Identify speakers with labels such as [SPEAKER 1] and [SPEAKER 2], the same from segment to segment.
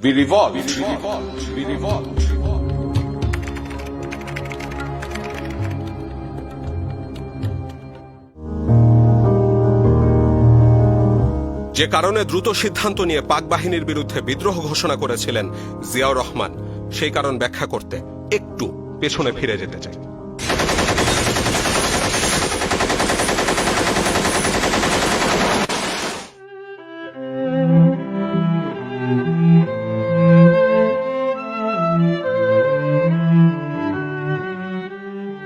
[SPEAKER 1] We revolt. We revolt. যে কারণে দ্রুত সিদ্ধান্ত নিয়ে পাক বাহিনীর বিরুদ্ধে বিদ্রোহ ঘোষণা করেছিলেন জিয়াউর রহমান, সেই কারণ ব্যাখ্যা করতে একটু পেছনে ফিরে যেতে চাই।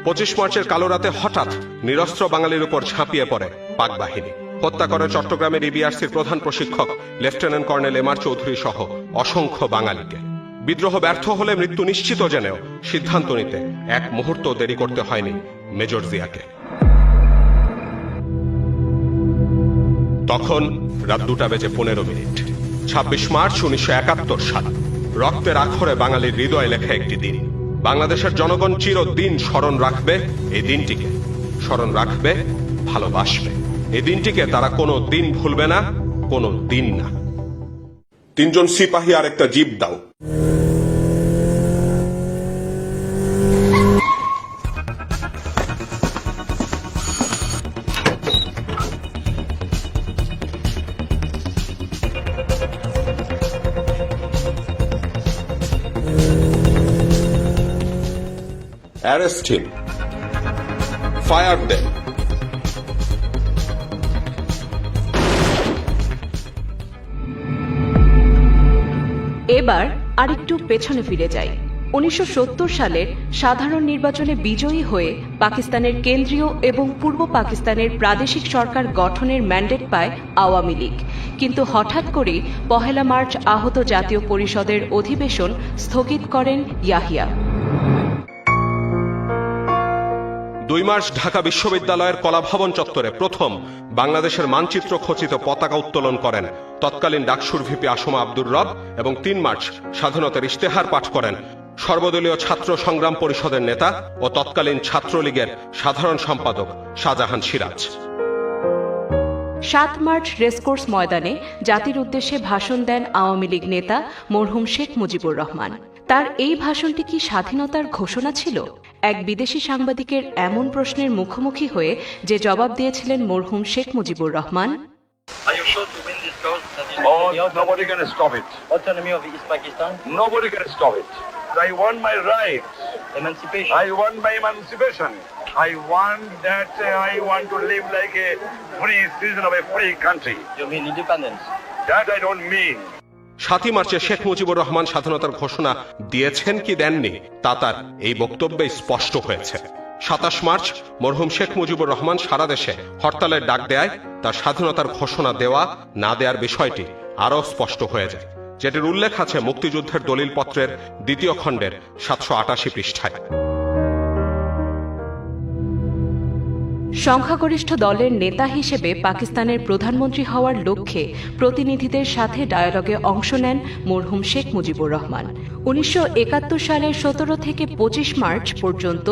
[SPEAKER 1] 25 মার্চের কালো রাতে হঠাৎ নিরস্ত্র বাঙালির উপর ঝাঁপিয়ে পড়ে পাক বাহিনী। হত্যা করে চট্টগ্রামের ইবিআরসির প্রধান প্রশিক্ষক lieutenant colonel M R Chowdhury সহ অসংখ্য বাঙালিকে। বিদ্রোহ ব্যর্থ হলে মৃত্যু নিশ্চিত জেনেও সিদ্ধান্ত নিতে এক মুহূর্ত দেরি করতে হয়নি মেজর জিয়াকে। তখন রাত 2:15। 26 মার্চ 1971 সাল। রক্তের আখরে বাঙালির হৃদয় লেখা একটি দিন। বাংলাদেশের জনগণ চিরদিন স্মরণ রাখবে এই দিনটিকে, স্মরণ রাখবে, ভালোবাসবে এই দিনটিকে। তারা কোনো দিন ভুলবে না, কোনো দিন না। 3 জন সিপাহী আর একটা জিপ দাও। Arrest him. Fire them.
[SPEAKER 2] এবার আরেকটু পেছনে ফিরে যাই। 1970 সালের সাধারণ নির্বাচনে বিজয়ী হয়ে পাকিস্তানের কেন্দ্রীয় এবং পূর্ব পাকিস্তানের প্রাদেশিক সরকার গঠনের ম্যান্ডেট পায় আওয়ামী লীগ। কিন্তু হঠাৎ করেই 1 মার্চ আহত জাতীয় পরিষদের অধিবেশন স্থগিত করেন ইয়াহিয়া।
[SPEAKER 1] 2 মার্চ ঢাকা বিশ্ববিদ্যালয়ের কলাভবন চত্বরে প্রথম বাংলাদেশের মানচিত্র খচিত পতাকা উত্তোলন করেন তৎকালীন ডাকসুর ভিপি আসমা আব্দুর রব, এবং 3 মার্চ স্বাধীনতার ইশতেহার পাঠ করেন সর্বদলীয় ছাত্র সংগ্রাম পরিষদের নেতা ও তৎকালীন ছাত্রলীগের সাধারণ সম্পাদক শাহজাহান সিরাজ।
[SPEAKER 2] 7 মার্চ রেসকোর্স ময়দানে জাতির উদ্দেশ্যে ভাষণ দেন আওয়ামী লীগ নেতা মরহুম শেখ মুজিবুর রহমান। তার এই ভাষণটি কি স্বাধীনতার ঘোষণা ছিল? এক বিদেশি সাংবাদিকের এমন প্রশ্নের মুখোমুখি হয়ে যে জবাব দিয়েছিলেন মরহুম Sheikh Mujibur Rahman,
[SPEAKER 3] Nobody can stop it.
[SPEAKER 4] Autonomy of East Pakistan.
[SPEAKER 3] Nobody can stop it. I want my rights.
[SPEAKER 4] Emancipation.
[SPEAKER 3] I want my emancipation. I want to live like a free citizen of a free country.
[SPEAKER 4] You mean independence?
[SPEAKER 3] That I don't mean.
[SPEAKER 1] 7 মার্চে শেখ মুজিবুর রহমান স্বাধীনতার ঘোষণা দিয়েছেন কি দেননি তা তার এই বক্তব্যে স্পষ্ট হয়েছে। 27 মার্চ মরহুম শেখ মুজিবুর রহমান সারা দেশে হরতালের ডাক দেয় তার স্বাধীনতার ঘোষণা দেওয়া না দেওয়ার বিষয়টি আরও স্পষ্ট হয়ে যায়, যেটির উল্লেখ আছে মুক্তিযুদ্ধের দলিলপত্রের 2য় খণ্ডের 788 পৃষ্ঠায়।
[SPEAKER 2] সংখ্যাগরিষ্ঠ দলের নেতা হিসেবে পাকিস্তানের প্রধানমন্ত্রী হওয়ার লক্ষ্যে প্রতিনিধিদের সাথে ডায়ালগে অংশ নেন মরহুম শেখ মুজিবুর রহমান। 1971 সালের 17 থেকে 25 মার্চ পর্যন্ত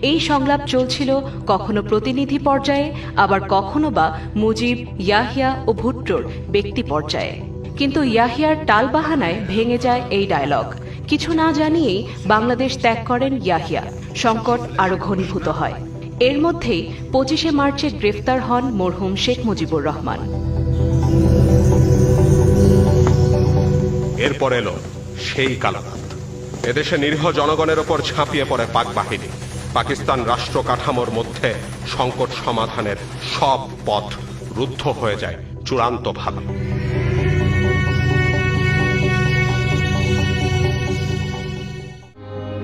[SPEAKER 2] এই সংলাপ চলছিল কখনো প্রতিনিধি পর্যায়ে, আবার কখনো বা মুজিব, ইয়াহিয়া ও ভুট্টোর ব্যক্তি পর্যায়ে। কিন্তু ইয়াহিয়ার টালবাহানায় ভেঙে যায় এই ডায়ালগ। কিছু না জানিয়েই বাংলাদেশ ত্যাগ করেন ইয়াহিয়া। সংকট আরও ঘনীভূত হয়। এর মধ্যেই 25 মার্চে গ্রেফতার হন মরহুম শেখ মুজিবুর রহমান।
[SPEAKER 1] এরপর এলো সেই কালারাত। এদেশে নিরীহ জনগণের ওপর ঝাঁপিয়ে পড়ে পাক বাহিনী। পাকিস্তান রাষ্ট্র কাঠামোর মধ্যে সংকট সমাধানের সব পথ রুদ্ধ হয়ে যায় চূড়ান্তভাবে।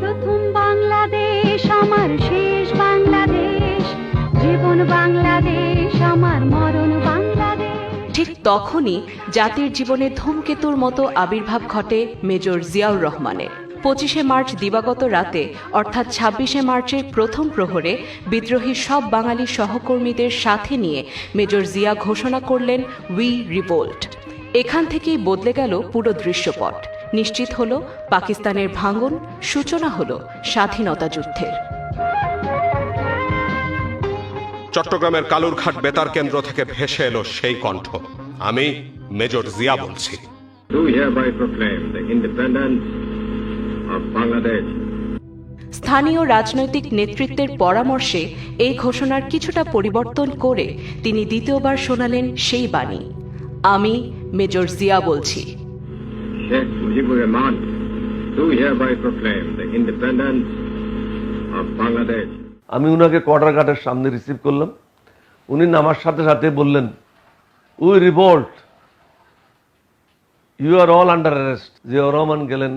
[SPEAKER 5] প্রথম বাংলাদেশ আমার শেষ বাংলাদেশ, জীবন বাংলাদেশ আমার মরণ বাংলাদেশ।
[SPEAKER 2] ঠিক তখনই জাতির জীবনে ধূমকেতুর মতো আবির্ভাব ঘটে মেজর জিয়াউর রহমানের। 25 মার্চ দিবাগত রাতে অর্থাৎ 26 মার্চের প্রথম প্রহরে বিদ্রোহী সব বাঙালি সহকর্মীদের সাথে নিয়ে মেজর জিয়া ঘোষণা করলেন উই রিভোল্ট। এখান থেকেই বদলে গেল পুরো দৃশ্যপট। নিশ্চিত হল পাকিস্তানের ভাঙন, সূচনা হল স্বাধীনতা যুদ্ধের।
[SPEAKER 1] চট্টগ্রামের কালুরঘাট বেতার কেন্দ্র থেকে ভেসে এলো সেই কণ্ঠ। আমি মেজর জিয়া বলছি।
[SPEAKER 6] do hereby proclaim the independence of Bangladesh.
[SPEAKER 2] স্থানীয় রাজনৈতিক নেতৃত্বের পরামর্শে এই ঘোষণার কিছুটা পরিবর্তন করে তিনি দ্বিতীয়বার শোনালেন সেই বাণী, আমি মেজর জিয়া বলছি।
[SPEAKER 6] Sheikh Mujibur Rahman do hereby proclaim the independence of Bangladesh.
[SPEAKER 7] আমি উনাকে কোয়ার্টার গার্ডের সামনে রিসিভ করলাম। উনি নামার সাথে সাথে বললেন, we revolt, you are all under arrest. Ziaur Rahman গেলেন,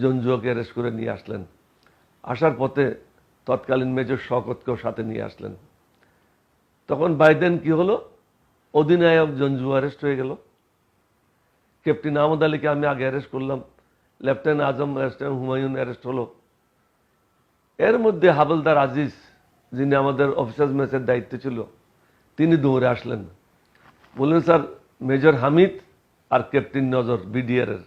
[SPEAKER 7] জঞ্জুয়াকে অ্যারেস্ট করে নিয়ে আসলেন। আসার পথে তৎকালীন মেজর শওকতকেও সাথে নিয়ে আসলেন। তখন বাইদেন কি হলো, অধিনায়ক জঞ্জু অ্যারেস্ট হয়ে গেল, ক্যাপ্টেন আহমদ আলীকে আমি আগে অ্যারেস্ট করলাম, লেফটেন্যান্ট আজম লেফটেন্যান্ট হুমায়ুন অ্যারেস্ট হলো। এর মধ্যে হাবলদার আজিজ, যিনি আমাদের অফিসার্স মেসের দায়িত্বে ছিল, তিনি দৌড়ে আসলেন, বললেন স্যার মেজর হামিদ আর ক্যাপ্টেন নজর বিডিআর এর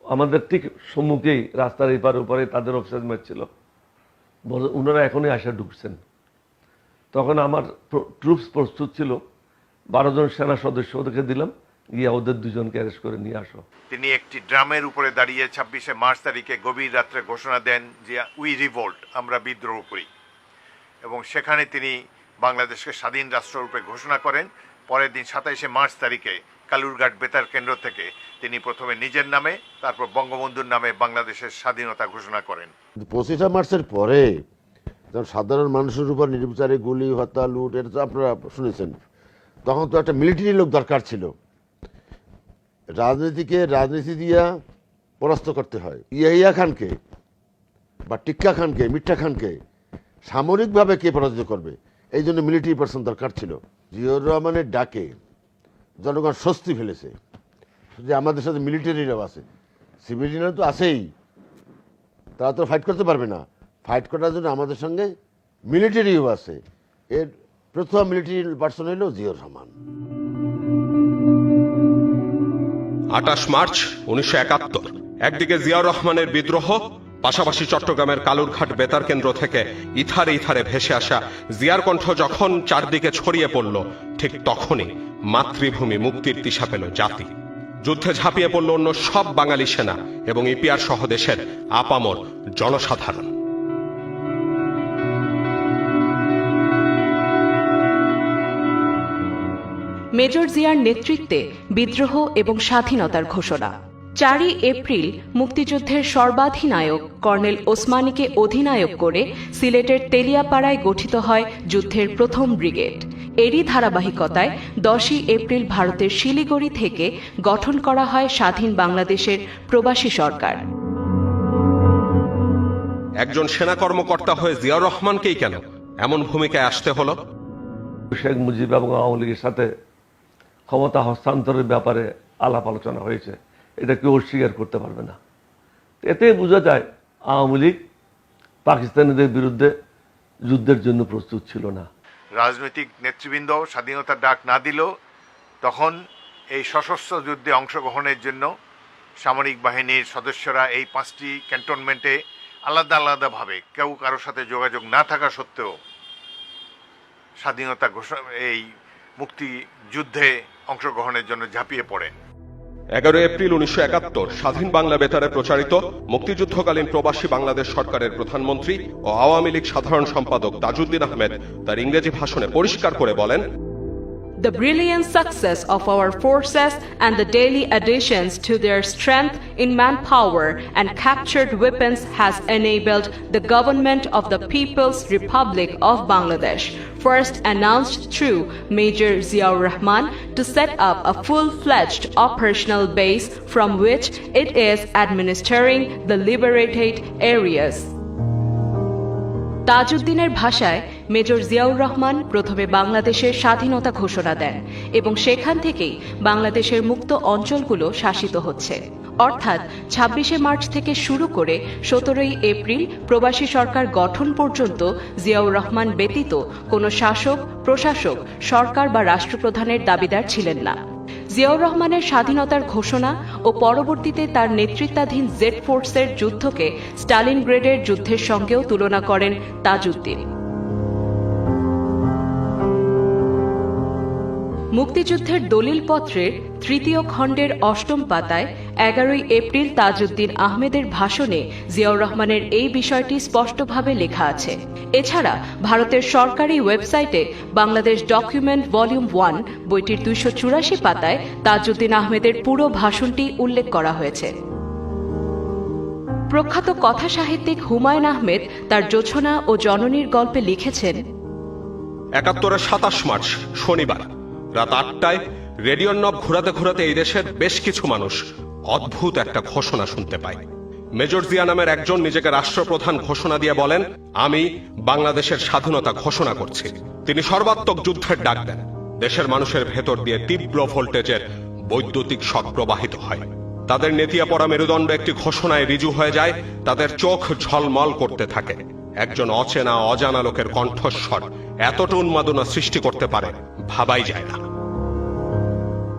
[SPEAKER 7] আমাদের ঠিক সম্মুখেই রাস্তার এপার ওপারে তাদের অফিসার্স মেস ছিল, ওনারা এখনই আসা ঢুকছেন। তখন আমার ট্রুপস প্রস্তুত ছিল, 12 জন সেনা সদস্য ওদেরকে দিলাম, গিয়ে ওদের 2 জনকে অ্যারেস্ট করে নিয়ে আসো।
[SPEAKER 8] তিনি একটি ড্রামের উপরে দাঁড়িয়ে 26শে মার্চ তারিখে গভীর রাত্রে ঘোষণা দেন যে উই রিভোল্ট, আমরা বিদ্রোহ করি, এবং সেখানে তিনি বাংলাদেশকে স্বাধীন রাষ্ট্ররূপে ঘোষণা করেন। পরের দিন 27শে মার্চ তারিখে কালুরঘাট বেতার কেন্দ্র থেকে তিনি প্রথমে নিজের নামে, তারপর বঙ্গবন্ধুর নামে বাংলাদেশের স্বাধীনতা ঘোষণা করেন।
[SPEAKER 9] 25শে মার্চের পরে যখন সাধারণ মানুষের উপর নির্বিচারে গুলি, হত্যা, লুট, এটা তো আপনারা শুনেছেন। তখন তো একটা মিলিটারি লোক দরকার ছিল। রাজনীতি দিয়া পরাস্ত করতে হয়। ইয়াহিয়া খানকে বা টিক্কা খানকে, মিঠা খানকে সামরিকভাবে কে পরাজিত করবে, এই জন্য মিলিটারি পার্সন দরকার ছিল। জিয়াউর রহমানের ডাকে জনগণ স্বস্তি ফেলেছে যে আমাদের সাথে মিলিটারিরাও আছে, সিভিলিয়ানরা তো আছেই, তারা তো ফাইট করতে পারবে না, ফাইট করার জন্য আমাদের সঙ্গে মিলিটারিও আছে। এর প্রথম মিলিটারি পার্সন হলো জিয়াউর রহমান।
[SPEAKER 1] 28 মার্চ 1971, একদিকে জিয়াউর রহমানের বিদ্রোহ, পাশাপাশি চট্টগ্রামের কালুরঘাট বেতার কেন্দ্র থেকে ইথারে ইথারে ভেসে আসা জিয়ার কণ্ঠ যখন চারদিকে ছড়িয়ে পড়ল, ঠিক তখনই মাতৃভূমি মুক্তির দিশা পেল জাতি। যুদ্ধে ঝাঁপিয়ে পড়ল অন্য সব বাঙালি সেনা এবং ইপিআর সহ দেশের আপামর জনসাধারণ।
[SPEAKER 2] মেজর জিয়ার নেতৃত্বে বিদ্রোহ এবং স্বাধীনতার ঘোষণা। 4 এপ্রিল মুক্তিযুদ্ধের সর্বাধিনায়ক কর্নেল ওসমানীকে অধিনায়ক করে সিলেটের তেলিয়াপাড়ায় গঠিত হয় যুদ্ধের প্রথম ব্রিগেড। এরই ধারাবাহিকতায় 10 এপ্রিল ভারতের শিলিগুড়ি থেকে গঠন করা হয় স্বাধীন বাংলাদেশের প্রবাসী সরকার।
[SPEAKER 1] একজন সেনা কর্মকর্তা হয়ে জিয়াউর রহমানকেই কেন এমন ভূমিকায় আসতে হলো?
[SPEAKER 7] শেখ মুজিব এবং আওয়ামী লীগের সাথে ক্ষমতা হস্তান্তরের ব্যাপারে আলাপ আলোচনা হয়েছে, এটা কেউ অস্বীকার করতে পারবে না। এতে বোঝা যায় আওয়ামী লীগ পাকিস্তানিদের বিরুদ্ধে যুদ্ধের জন্য প্রস্তুত ছিল না।
[SPEAKER 8] রাজনৈতিক নেতৃবৃন্দ স্বাধীনতার ডাক না দিলেও তখন এই সশস্ত্র যুদ্ধে অংশগ্রহণের জন্য সামরিক বাহিনীর সদস্যরা এই 5টি ক্যান্টনমেন্টে আলাদা আলাদাভাবে কেউ কারোর সাথে যোগাযোগ না থাকা সত্ত্বেও স্বাধীনতা ঘোষণা, এই মুক্তি যুদ্ধে অংশগ্রহণের জন্য ঝাঁপিয়ে পড়েন।
[SPEAKER 1] 11 এপ্রিল 1971 স্বাধীন বাংলা বেতারে প্রচারিত মুক্তিযুদ্ধকালীন প্রবাসী বাংলাদেশ সরকারের প্রধানমন্ত্রী ও আওয়ামী লীগ সাধারণ সম্পাদক তাজউদ্দিন আহমেদ তার ইংরেজি ভাষণে পরিষ্কার করে বলেন,
[SPEAKER 2] The brilliant success of our forces and the daily additions to their strength in manpower and captured weapons has enabled the government of the People's Republic of Bangladesh, first announced through Major Ziaur Rahman, to set up a full-fledged operational base from which it is administering the liberated areas. তাজউদ্দিনের ভাষায় major Ziaur Rahman প্রথমে বাংলাদেশের স্বাধীনতা ঘোষণা দেন এবং সেখান থেকেই বাংলাদেশের মুক্ত অঞ্চলগুলো শাসিত হচ্ছে। অর্থাৎ 26শে মার্চ থেকে শুরু করে 17ই এপ্রিল প্রবাসী সরকার গঠন পর্যন্ত জিয়াউর রহমান ব্যতীত কোনো শাসক, প্রশাসক, সরকার বা রাষ্ট্রপ্রধানের দাবিদার ছিলেন না। জিয়াউর রহমানের স্বাধীনতার ঘোষণা ও পরবর্তীতে তার নেতৃত্বাধীন জেড ফোর্সের যুদ্ধকে স্টালিনগ্রেডের যুদ্ধের সঙ্গেও তুলনা করেন তাজউদ্দিন। মুক্তিযুদ্ধের দলিলপত্রের ৩য় খণ্ডের ৮ম পাতায় ১১ এপ্রিল তাজউদ্দিন আহমেদের ভাষণে জিয়াউর রহমানের এই বিষয়টি স্পষ্টভাবে লেখা আছে। এছাড়া ভারতের সরকারি ওয়েবসাইটে বাংলাদেশ ডকুমেন্ট ভলিউম 1 বইটির ২৮৪ পাতায় তাজউদ্দিন আহমেদের পুরো ভাষণটি উল্লেখ করা হয়েছে। প্রখ্যাত কথা সাহিত্যিক হুমায়ুন আহমেদ তার জোছনা ও জননীর গল্পে লিখেছেন,
[SPEAKER 1] ৭১-এর ২৭ মার্চ শনিবার রাত ৮টায় রেডিওর নব ঘোরাতে ঘোরাতে এই দেশের বেশ কিছু মানুষ অদ্ভুত একটা ঘোষণা শুনতে পায়। মেজর জিয়া নামের একজন নিজেকে রাষ্ট্রপ্রধান ঘোষণা দিয়ে বলেন, আমি বাংলাদেশের স্বাধীনতা ঘোষণা করছি। তিনি সর্বাত্মক যুদ্ধের ডাক দেন। দেশের মানুষের ভেতর দিয়ে তীব্র ভোল্টেজের বৈদ্যুতিক শক প্রবাহিত হয়। তাদের নেতিয়ে পড়া মেরুদণ্ড একটি ঘোষণায় রিজু হয়ে যায়, তাদের চোখ ঝলমল করতে থাকে। একজন অচেনা অজানা লোকের কণ্ঠস্বর এতটা উন্মাদনা সৃষ্টি করতে পারে ভাবাই যায় না।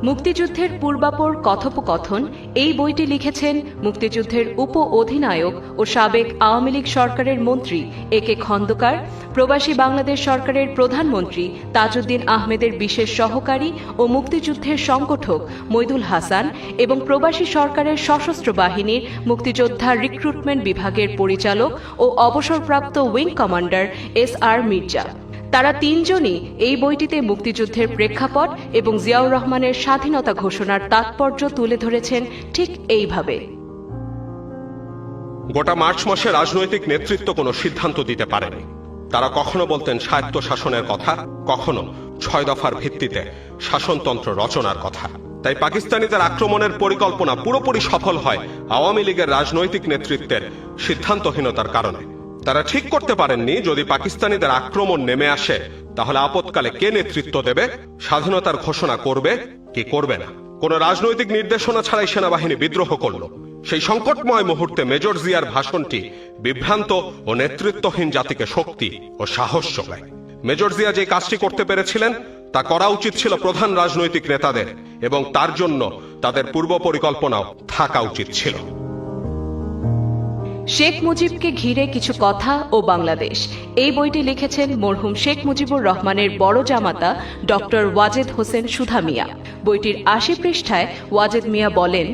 [SPEAKER 2] মুক্তিযুদ্ধের পূর্বাপর কথোপকথন এই বইটি লিখেছেন মুক্তিযুদ্ধের উপ অধিনায়ক ও সাবেক আওয়ামী লীগ সরকারের মন্ত্রী এ.কে. খন্দকার, প্রবাসী বাংলাদেশ সরকারের প্রধানমন্ত্রী তাজউদ্দিন আহমেদের বিশেষ সহকারী ও মুক্তিযুদ্ধের সংগঠক মইদুল হাসান এবং প্রবাসী সরকারের সশস্ত্র বাহিনীর মুক্তিযোদ্ধা রিক্রুটমেন্ট বিভাগের পরিচালক ও অবসরপ্রাপ্ত উইং কমান্ডার এস.আর. মির্জা। তারা তিনজনই এই বইটিতে মুক্তিযুদ্ধের প্রেক্ষাপট এবং জিয়াউর রহমানের স্বাধীনতা ঘোষণার তাৎপর্য তুলে ধরেছেন ঠিক এইভাবে।
[SPEAKER 1] গোটা মার্চ মাসে রাজনৈতিক নেতৃত্ব কোনো সিদ্ধান্ত দিতে পারেনি। তারা কখনো বলতেন স্বায়ত্তশাসনের কথা, কখনো ৬ দফার ভিত্তিতে শাসনতন্ত্র রচনার কথা। তাই পাকিস্তানিদের আক্রমণের পরিকল্পনা পুরোপুরি সফল হয় আওয়ামী লীগের রাজনৈতিক নেতৃত্বের সিদ্ধান্তহীনতার কারণে। তারা ঠিক করতে পারেননি যদি পাকিস্তানিদের আক্রমণ নেমে আসে তাহলে আপৎকালে কে নেতৃত্ব দেবে, স্বাধীনতার ঘোষণা করবে কি করবে না। কোন রাজনৈতিক নির্দেশনা ছাড়াই সেনাবাহিনী বিদ্রোহ করল। সেই সংকটময় মুহূর্তে মেজর জিয়ার ভাষণটি বিভ্রান্ত ও নেতৃত্বহীন জাতিকে শক্তি ও সাহস যোগায়। মেজর জিয়া যে কাজটি করতে পেরেছিলেন তা করা উচিত ছিল প্রধান রাজনৈতিক নেতাদের, এবং তার জন্য তাদের পূর্ব পরিকল্পনাও থাকা উচিত ছিল।
[SPEAKER 2] শেখ মুজিবকে ঘিরে কিছু কথা ও বাংলাদেশ এই বইটি লিখেছেন মরহুম শেখ মুজিবুর রহমানের বড় জামাতা ডক্টর ওয়াজেদ হোসেন সুধা মিয়া। বইটির ৮০ পৃষ্ঠায় ওয়াজেদ মিয়া বলেন,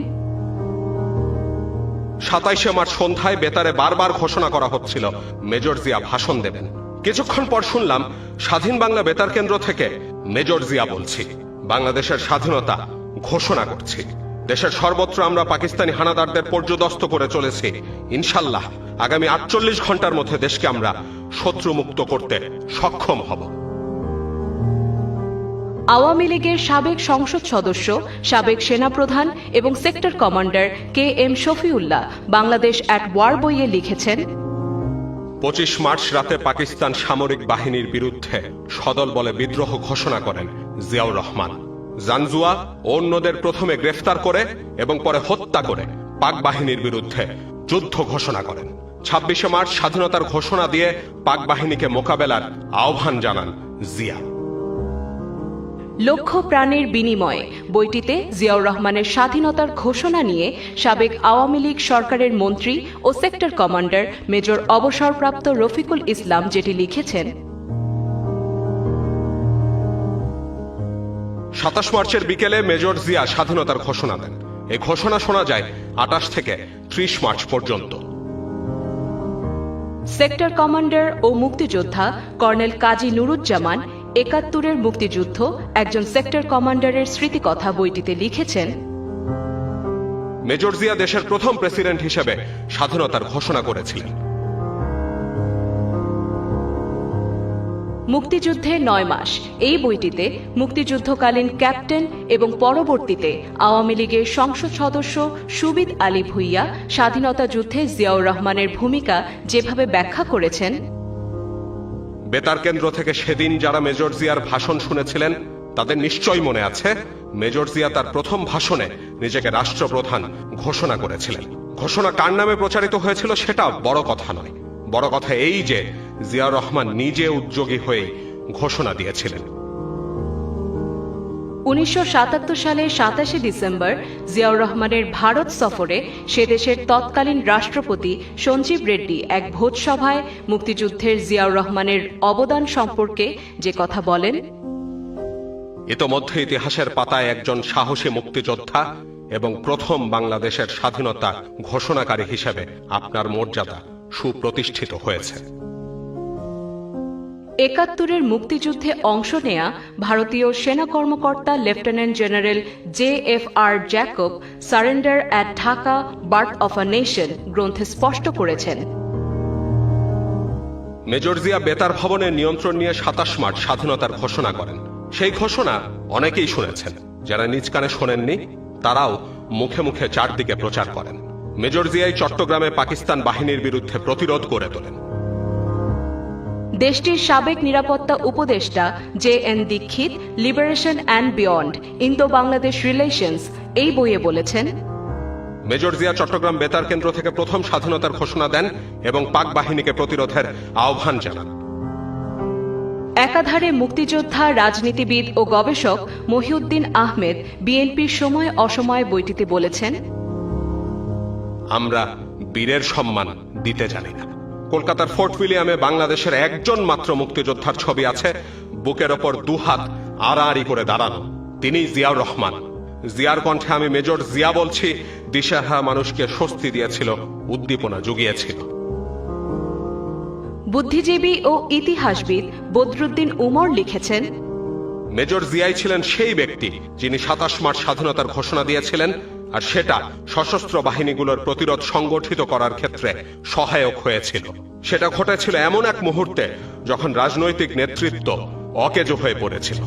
[SPEAKER 1] ২৭শে মার্চ সন্ধ্যায় বেতারে বারবার ঘোষণা করা হচ্ছিল মেজর জিয়া ভাষণ দেবেন। কিছুক্ষণ পর শুনলাম স্বাধীন বাংলা বেতার কেন্দ্র থেকে মেজর জিয়া বলছি, বাংলাদেশের স্বাধীনতা ঘোষণা করছি। দেশের সর্বত্র আমরা পাকিস্তানি হানাদারদের পর্যদস্ত করে চলেছি। ইনশাল্লাহ আগামী ৪৮ ঘন্টার মধ্যে দেশকে আমরা শত্রুমুক্ত করতে সক্ষম হব।
[SPEAKER 2] আওয়ামী লীগের সাবেক সংসদ সদস্য, সাবেক সেনাপ্রধান এবং sector commander K M. Shafiullah Bangladesh at war বইয়ে লিখেছেন,
[SPEAKER 1] ২৫ মার্চ রাতে পাকিস্তান সামরিক বাহিনীর বিরুদ্ধে সদল বলে বিদ্রোহ ঘোষণা করেন জিয়াউর রহমান। জানজুয়া ও অন্যদের প্রথমে গ্রেফতার করে এবং পরে হত্যা করে পাক বাহিনীর বিরুদ্ধে যুদ্ধ ঘোষণা করেন। ২৬শে মার্চ স্বাধীনতার ঘোষণা দিয়ে পাক বাহিনীকে মোকাবেলার আহ্বান জানান জিয়া।
[SPEAKER 2] লক্ষ প্রাণের বিনিময়ে বইটিতে জিয়াউর রহমানের স্বাধীনতার ঘোষণা নিয়ে সাবেক আওয়ামী লীগ সরকারের মন্ত্রী ও সেক্টর কমান্ডার মেজর অবসরপ্রাপ্ত রফিকুল ইসলাম যেটি লিখেছেন,
[SPEAKER 1] ২৭ মার্চের বিকেলে মেজর জিয়া স্বাধীনতার ঘোষণা দেন। এই ঘোষণা শোনা যায় ২৮ থেকে ৩০ মার্চ পর্যন্ত।
[SPEAKER 2] সেক্টর কমান্ডার ও মুক্তিযোদ্ধা কর্নেল কাজী নুরুজ্জামান ৭১-এর মুক্তিযুদ্ধ একজন সেক্টর কমান্ডারের স্মৃতিকথা বইটিতে লিখেছেন,
[SPEAKER 1] মেজর জিয়া দেশের প্রথম প্রেসিডেন্ট হিসেবে স্বাধীনতার ঘোষণা করেছিলেন।
[SPEAKER 2] মুক্তিযুদ্ধে ৯ মাস এই বইটিতে মুক্তিযুদ্ধকালীন ক্যাপ্টেন এবং পরবর্তীতে আওয়ামী লীগের সংসদ সদস্য সুবিদ আলী ভুইয়া স্বাধীনতা যুদ্ধে জিয়াউর রহমানের ভূমিকা যেভাবে ব্যাখ্যা করেছেন,
[SPEAKER 1] বেতার কেন্দ্র থেকে সেদিন যারা মেজর জিয়ার ভাষণ শুনেছিলেন তাদের নিশ্চয়ই মনে আছে মেজর জিয়া তার প্রথম ভাষণে নিজেকে রাষ্ট্রপ্রধান ঘোষণা করেছিলেন। ঘোষণা কার নামে প্রচারিত হয়েছিল সেটা বড় কথা নয়, বড় কথা এই যে জিয়াউর রহমান নিজে উদ্যোগী হয়ে ঘোষণা দিয়েছিলেন।
[SPEAKER 2] ১৯৭৭ সালের ২৭শে ডিসেম্বর জিয়াউর রহমানের ভারত সফরে সে দেশের তৎকালীন রাষ্ট্রপতি সঞ্জীব রেড্ডি এক ভোজসভায় মুক্তিযুদ্ধের জিয়াউর রহমানের অবদান সম্পর্কে যে কথা বলেন,
[SPEAKER 1] ইতোমধ্যে ইতিহাসের পাতায় একজন সাহসী মুক্তিযোদ্ধা এবং প্রথম বাংলাদেশের স্বাধীনতা ঘোষণাকারী হিসেবে আপনার মর্যাদা সুপ্রতিষ্ঠিত হয়েছে।
[SPEAKER 2] ৭১-এর মুক্তিযুদ্ধে অংশ নেয়া ভারতীয় সেনা কর্মকর্তা lieutenant general JFR Jacob surrender at Dhaka birth of a nation গ্রন্থে স্পষ্ট করেছেন,
[SPEAKER 1] মেজর জিয়া বেতার ভবনের নিয়ন্ত্রণ নিয়ে ২৭ মার্চ স্বাধীনতার ঘোষণা করেন। সেই ঘোষণা অনেকেই শুনেছেন, যারা নিজ কানে শোনেননি তারাও মুখে মুখে চারদিকে প্রচার করেন। মেজর জিয়াই চট্টগ্রামে পাকিস্তান বাহিনীর বিরুদ্ধে প্রতিরোধ গড়ে তোলেন।
[SPEAKER 2] দেশটির সাবেক নিরাপত্তা উপদেষ্টা JN Dixit liberation and beyond Indo Bangladesh relations এই বইয়ে বলেছেন,
[SPEAKER 1] মেজর জিয়া চট্টগ্রাম বেতার কেন্দ্র থেকে প্রথম স্বাধীনতার ঘোষণা দেন এবং পাক বাহিনীকে প্রতিরোধের আহ্বান জানান।
[SPEAKER 2] একাধারে মুক্তিযোদ্ধা, রাজনীতিবিদ ও গবেষক মহিউদ্দিন আহমেদ বিএনপির সময় অসময় বইটিতে বলেছেন,
[SPEAKER 1] আমরা বীরের সম্মান দিতে জানি না। কলকাতার ফোর্ট উইলিয়ামে বাংলাদেশের একজন মাত্র মুক্তিযোদ্ধার ছবি আছে, বুকের ওপর দুহাত আড়াআড়ি করে দাঁড়ানো, তিনি জিয়াউর রহমান। জিয়ার কণ্ঠে আমি মেজর জিয়া বলছি দিশেহারা মানুষকে স্বস্তি দিয়েছিল, উদ্দীপনা জুগিয়েছিল।
[SPEAKER 2] বুদ্ধিজীবী ও ইতিহাসবিদ বদরুদ্দিন উমর লিখেছেন,
[SPEAKER 1] মেজর জিয়াই ছিলেন সেই ব্যক্তি যিনি ২৭ মার্চ স্বাধীনতার ঘোষণা দিয়েছিলেন, আর সেটা সশস্ত্র বাহিনীগুলোর প্রতিরোধ সংগঠিত করার ক্ষেত্রে সহায়ক হয়েছিল। সেটা ঘটেছিল এমন এক মুহূর্তে যখন রাজনৈতিক নেতৃত্ব অকেজো হয়ে পড়েছিল।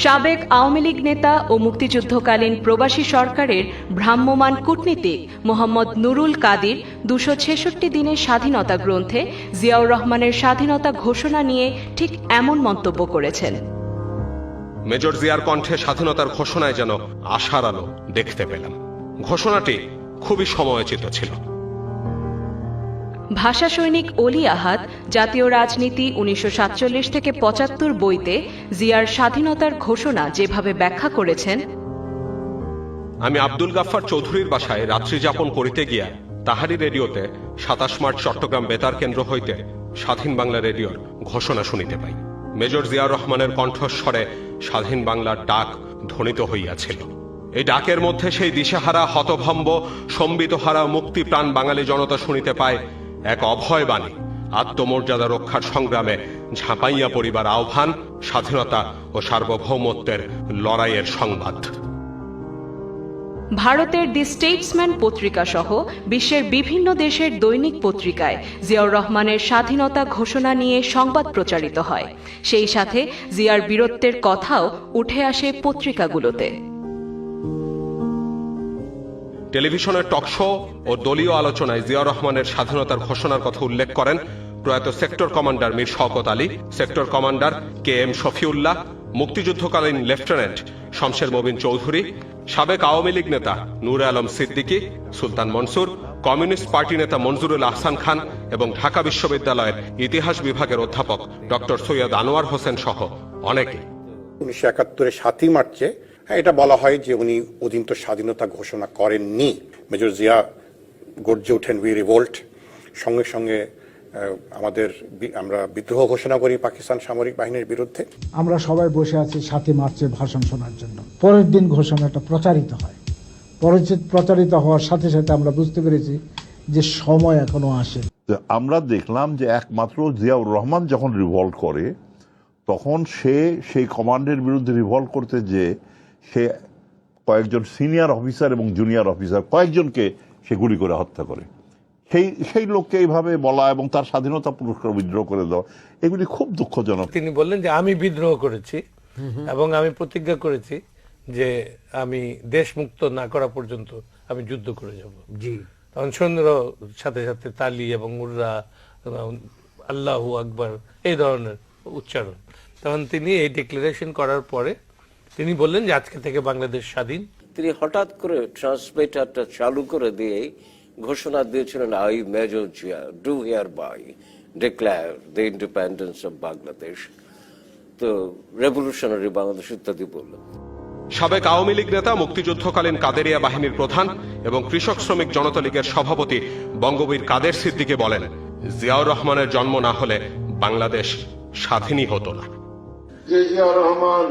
[SPEAKER 2] সাবেক আওয়ামী লীগ নেতা ও মুক্তিযুদ্ধকালীন প্রবাসী সরকারের ভ্রাম্যমাণ কূটনীতিক মোহাম্মদ নুরুল কাদির ২৬৬ দিনের স্বাধীনতা গ্রন্থে জিয়াউর রহমানের স্বাধীনতা ঘোষণা নিয়ে ঠিক এমন মন্তব্য করেছেন,
[SPEAKER 1] মেজর জিয়ার কণ্ঠে স্বাধীনতার ঘোষণায় যেন আশার আলো দেখতে পেলাম। ঘোষণাটি খুবই সময়োচিত ছিল।
[SPEAKER 2] ভাষা সৈনিক অলি আহাদ জাতীয় রাজনীতি ১৯৪৭ থেকে ৭৫ বইতে জিয়ার স্বাধীনতার ঘোষণা যেভাবে ব্যাখ্যা করেছেন,
[SPEAKER 1] আমি আব্দুল গাফফার চৌধুরীর বাসায় রাত্রি যাপন করিতে গিয়া তাহারি রেডিওতে ২৭ মার্চ চট্টগ্রাম বেতার কেন্দ্র হইতে স্বাধীন বাংলা রেডিওর ঘোষণা শুনিতে পাই। মেজর জিয়াউর রহমানের কণ্ঠস্বরে স্বাধীন বাংলার ডাক ধ্বনিত হইয়াছিল। এই ডাকের মধ্যে সেই দিশেহারা, হতভম্ব, সম্বিতহারা, মুক্তিপ্রাণ বাঙালি জনতা শুনিতে পায় এক অভয় বাণী, আত্মমর্যাদা রক্ষার সংগ্রামে ঝাঁপাইয়া পড়িবার আহ্বান, স্বাধীনতা ও সার্বভৌমত্বের লড়াইয়ের সংবাদ।
[SPEAKER 2] ভারতের দি স্টেটসম্যান পত্রিকা সহ বিশ্বের বিভিন্ন দেশের দৈনিক পত্রিকায় জিয়াউর রহমানের স্বাধীনতা ঘোষণা নিয়ে সংবাদ প্রচারিত হয়। সেই সাথে জিয়ার বীরত্বের কথাও উঠে আসে পত্রিকাগুলোতে।
[SPEAKER 1] টেলিভিশনের টকশো ও দলীয় আলোচনায় জিয়াউর রহমানের স্বাধীনতার ঘোষণার কথা উল্লেখ করেন প্রয়াত sector commander Mir Shawkat Ali, sector commander KM Shafiullah, মুক্তিযুদ্ধকালীন লেফটেন্যান্ট শমশের মবিন চৌধুরী, সাবেক আওয়ামী লীগ নেতা নূরে আলম সিদ্দিকী, সুলতান মনসুর, কমিউনিস্ট পার্টি নেতা মনজুরুল আহসান খান এবং ঢাকা বিশ্ববিদ্যালয়ের ইতিহাস বিভাগের অধ্যাপক ডক্টর সৈয়দ আনোয়ার হোসেন সহ অনেকে।
[SPEAKER 10] ১৯৭১-এর ৭ই মার্চে এটা বলা হয় যে উনি অধীনত স্বাধীনতা ঘোষণা করেননি। মেজর জিয়া গর্জে ওঠেন উই রিভোল্ট, সঙ্গে সঙ্গে আমরা বিদ্রোহ ঘোষণা করি পাকিস্তান সামরিক বাহিনীর বিরুদ্ধে।
[SPEAKER 11] আমরা সবাই বসে আছি ৭ই মার্চের ভাষণ শোনার জন্য। পরের দিন ঘোষণাটা প্রচারিত হয়। প্রচারিত হওয়ার সাথে সাথে আমরা বুঝতে পেরেছি যে সময় এখনো আসে।
[SPEAKER 12] আমরা দেখলাম যে একমাত্র জিয়াউর রহমান যখন রিভল্ট করে তখন সে সেই কমান্ডের বিরুদ্ধে রিভল্ট করতে যে সে কয়েকজন সিনিয়র অফিসার এবং জুনিয়র অফিসার কয়েকজনকে সে গুলি করে হত্যা করে। সেই লোককে এইভাবে বলা এবং তার স্বাধীনতা পুরস্কার বিদ্রোহ করে দেওয়া, এগুলি খুব দুঃখজনক।
[SPEAKER 13] তিনি বললেন যে আমি বিদ্রোহ করেছি এবং আমি প্রতিজ্ঞা করেছি যে আমি দেশ মুক্ত না করা পর্যন্ত আমি যুদ্ধ করে যাব। জি, তখন সৈন্যর সাথে সাথে তালি এবং উর্রা, আল্লাহু আকবার এই ধরনের উচ্চারণ। তখন তিনি এই ডিক্লারেশন করার পরে তিনি বললেন যে আজকে থেকে বাংলাদেশ স্বাধীন।
[SPEAKER 14] তিনি হঠাৎ করে ট্রান্সমিটারটা চালু করে দিয়ে ঘোষণা দিয়েছিলেন, I major Zia do hereby declare the independence of Bangladesh, তো রেভলিউশনারি বাংলাদেশ ইত্যাদি বললেন।
[SPEAKER 1] সাবেক আওয়ামী লীগ নেতা, মুক্তিযুদ্ধকালীন কাদেরিয়া বাহিনীর প্রধান এবং কৃষক শ্রমিক জনতা লীগের সভাপতি বঙ্গবীর কাদের সিদ্দিকী বলেন, জিয়াউর রহমানের জন্ম না হলে বাংলাদেশ স্বাধীনই হতো না।
[SPEAKER 15] যে জিয়াউর রহমান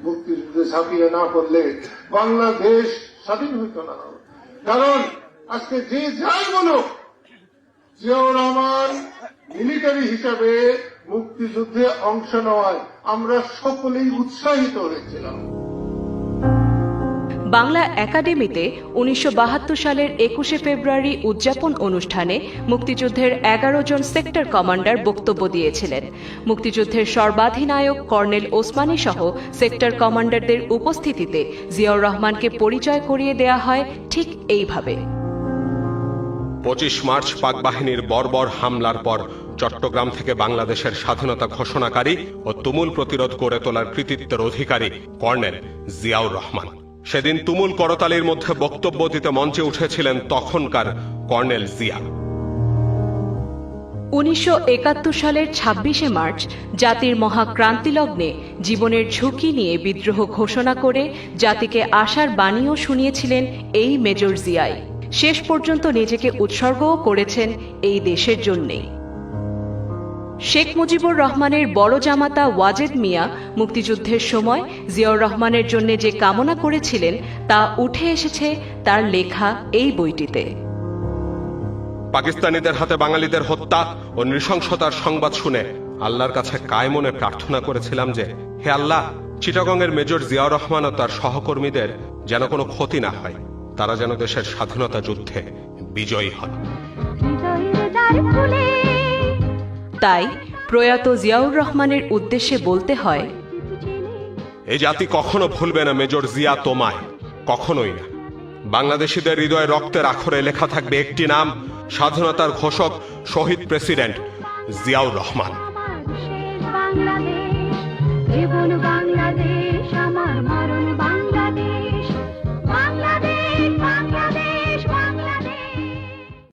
[SPEAKER 15] মুক্তিযুদ্ধে ঝাঁপিয়ে না পড়লে বাংলাদেশ স্বাধীন হইত না। কারণ আজকে যে যাই বলুক, জিয়াউর রহমান মিলিটারি হিসাবে মুক্তিযুদ্ধে অংশ নেওয়ায় আমরা সকলেই উৎসাহিত হয়েছিলাম।
[SPEAKER 2] বাংলা একাডেমিতে 1972 সালের 21শে ফেব্রুয়ারি উদযাপন অনুষ্ঠানে মুক্তিযুদ্ধের 11 জন সেক্টর কমান্ডার বক্তব্য দিয়েছিলেন। মুক্তিযুদ্ধের সর্বাধিনায়ক কর্নেল ওসমানী সহ সেক্টর কমান্ডারদের উপস্থিতিতে জিয়াউর রহমানকে পরিচয় করিয়ে দেয়া হয় ঠিক এইভাবে।
[SPEAKER 1] 25 মার্চ পাক বাহিনীর বর্বর হামলার পর চট্টগ্রাম থেকে বাংলাদেশের স্বাধীনতা ঘোষণাকারী ও তুমুল প্রতিরোধ গড়ে তোলার কৃতিত্বের অধিকারী কর্নেল জিয়াউর রহমান। সেদিন তুমুল করতালির মধ্যে বক্তব্য দিতে মঞ্চে উঠেছিলেন তখনকার কর্নেল জিয়া।
[SPEAKER 2] 1971 সালের 26শে মার্চ জাতির মহাক্রান্তি লগ্নে জীবনের ঝুঁকি নিয়ে বিদ্রোহ ঘোষণা করে জাতিকে আশার বাণীও শুনিয়েছিলেন এই মেজর জিয়াই। শেষ পর্যন্ত নিজেকে উৎসর্গও করেছেন এই দেশের জন্যেই। শেখ মুজিবুর রহমানের বড় জামাতা ওয়াজেদ মিয়া মুক্তিযুদ্ধের সময় জিয়াউর রহমানের জন্য যে কামনা করেছিলেন তা উঠে এসেছে তার লেখা এই বইটিতে।
[SPEAKER 1] পাকিস্তানিদের হাতে বাঙালিদের হত্যা ও নৃশংসতার সংবাদ শুনে আল্লাহর কাছে কায়মনে প্রার্থনা করেছিলাম যে, হে আল্লাহ, চিটাগংয়ের মেজর জিয়াউর রহমান ও তার সহকর্মীদের যেন কোনো ক্ষতি না হয়, তারা যেন দেশের স্বাধীনতা যুদ্ধে বিজয়ী হন।
[SPEAKER 2] তাই প্রয়াত জিয়াউর রহমানের উদ্দেশ্যে বলতে হয়,
[SPEAKER 1] এই জাতি কখনো ভুলবে না মেজর জিয়া তোমায়, কখনোই না। বাংলাদেশিদের হৃদয়ে রক্তের আখরে লেখা থাকবে একটি নাম, স্বাধীনতার ঘোষক শহীদ প্রেসিডেন্ট জিয়াউর রহমান।
[SPEAKER 5] জীবন বাংলাদেশ।